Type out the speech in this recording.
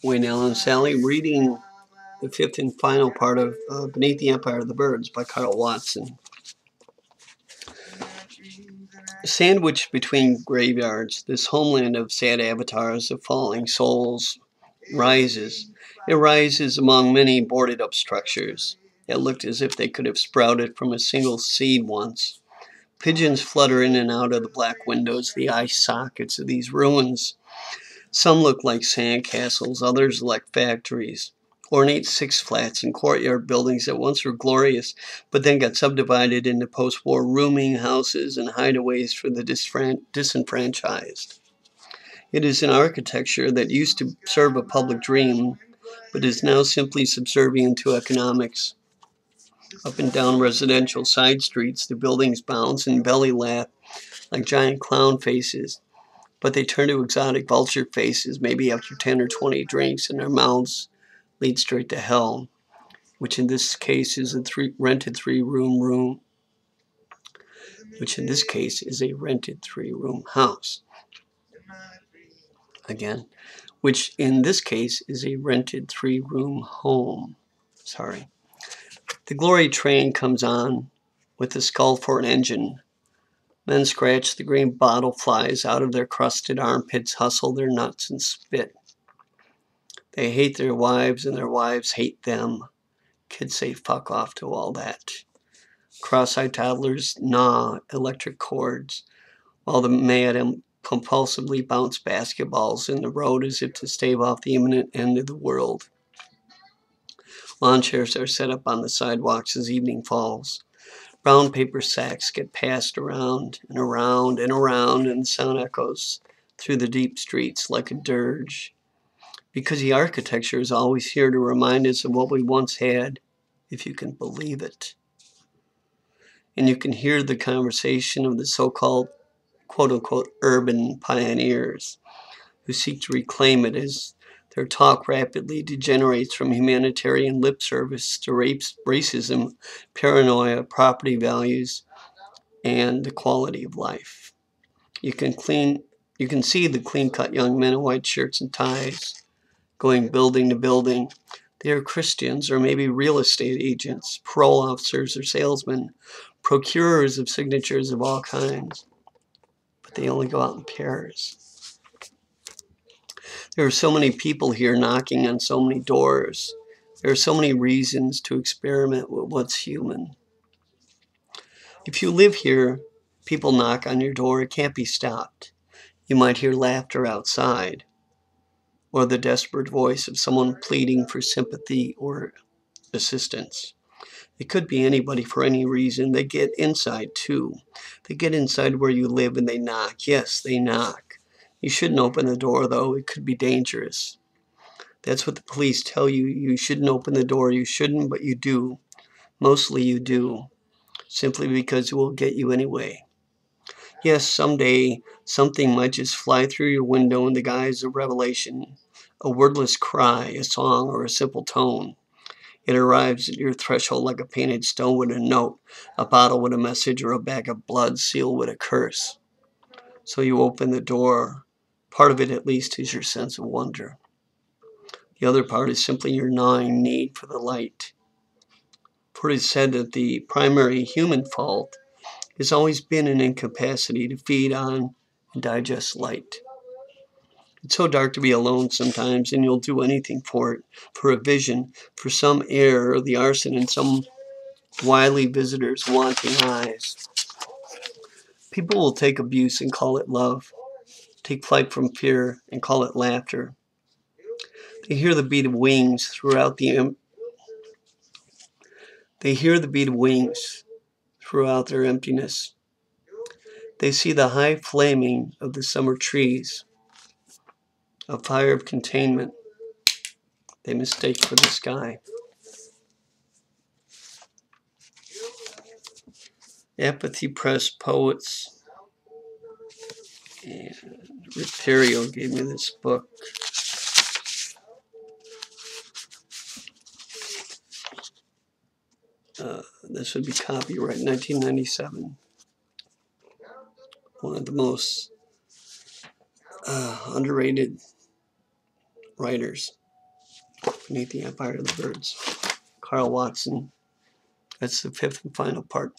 Wayne Allen Sally reading the fifth and final part of Beneath the Empire of the Birds by Carl Watson. Sandwiched between graveyards, this homeland of sad avatars of falling souls rises. It rises among many boarded up structures that looked as if they could have sprouted from a single seed once. Pigeons flutter in and out of the black windows, the eye sockets of these ruins. Some look like sandcastles, others like factories. Ornate six flats and courtyard buildings that once were glorious, but then got subdivided into post-war rooming houses and hideaways for the disenfranchised. It is an architecture that used to serve a public dream, but is now simply subservient to economics. Up and down residential side streets, the buildings bounce and belly laugh like giant clown faces, but they turn to exotic vulture faces maybe after 10 or 20 drinks, and their mouths lead straight to hell, which in this case is a rented three-room house. Again, which in this case is a rented three-room home. Sorry. The glory train comes on with the skull for an engine. Men scratch the green bottle flies out of their crusted armpits, hustle their nuts, and spit. They hate their wives, and their wives hate them. Kids say fuck off to all that. Cross-eyed toddlers gnaw electric cords, while the madam compulsively bounce basketballs in the road as if to stave off the imminent end of the world. Lawn chairs are set up on the sidewalks as evening falls. Brown paper sacks get passed around and around and around, and the sound echoes through the deep streets like a dirge. Because the architecture is always here to remind us of what we once had, if you can believe it. And you can hear the conversation of the so-called, quote-unquote, urban pioneers who seek to reclaim it as their talk rapidly degenerates from humanitarian lip service to racism, paranoia, property values, and the quality of life. You can see the clean-cut young men in white shirts and ties going building to building. They are Christians or maybe real estate agents, parole officers or salesmen, procurers of signatures of all kinds. But they only go out in pairs. There are so many people here knocking on so many doors. There are so many reasons to experiment with what's human. If you live here, people knock on your door. It can't be stopped. You might hear laughter outside, or the desperate voice of someone pleading for sympathy or assistance. It could be anybody for any reason. They get inside too. They get inside where you live and they knock. Yes, they knock. You shouldn't open the door, though. It could be dangerous. That's what the police tell you. You shouldn't open the door. You shouldn't, but you do. Mostly you do. Simply because it will get you anyway. Yes, someday something might just fly through your window in the guise of revelation. A wordless cry, a song, or a simple tone. It arrives at your threshold like a painted stone with a note, a bottle with a message, or a bag of blood sealed with a curse. So you open the door. Part of it, at least, is your sense of wonder. The other part is simply your gnawing need for the light. For it is said that the primary human fault has always been an incapacity to feed on and digest light. It's so dark to be alone sometimes, and you'll do anything for it, for a vision, for some air or the arson in some wily visitor's wanting eyes. People will take abuse and call it love, take flight from fear and call it laughter. They hear the beat of wings throughout their emptiness. They see the high flaming of the summer trees, a fire of containment they mistake for the sky. Apathy Press Poets, and Rick Terrio gave me this book. This would be copyright 1997. One of the most underrated writers. Beneath the Empire of the Birds. Carl Watson. That's the fifth and final part.